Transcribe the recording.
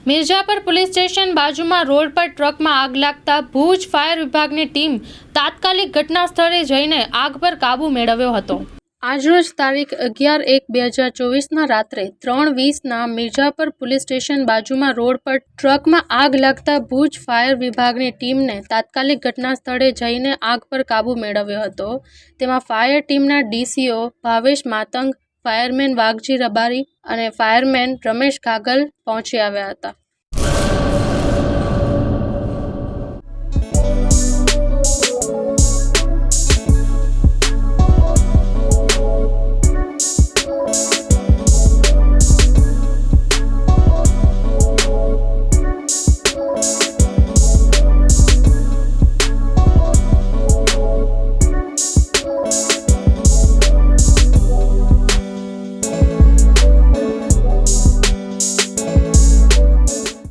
Mirzapar police station બાજુમાં road પર ટ્રકમાં આગ લાગતા ભુજ ફાયર વિભાગની ટીમ તાત્કાલિક ઘટના સ્થળે જઈને આગ પર કાબૂ મેળવ્યો હતો। આજરોજ તારીખ 11/1/2024ના રાત્રે 3:20ના મિર્ઝાપર પોલીસ સ્ટેશન બાજુમાં રોડ પર ટ્રકમાં આગ લાગતા ભુજ ફાયર વિભાગની ટીમને તાત્કાલિક ઘટના સ્થળે જઈને આગ પર કાબૂ મેળવ્યો હતો। તેમાં ફાયર ટીમના ડીસીઓ ભાવેશ માતંગ, ફાયરમેન વાઘજી રબારી અને ફાયરમેન રમેશ ઘાગલ પહોંચી આવ્યા હતા।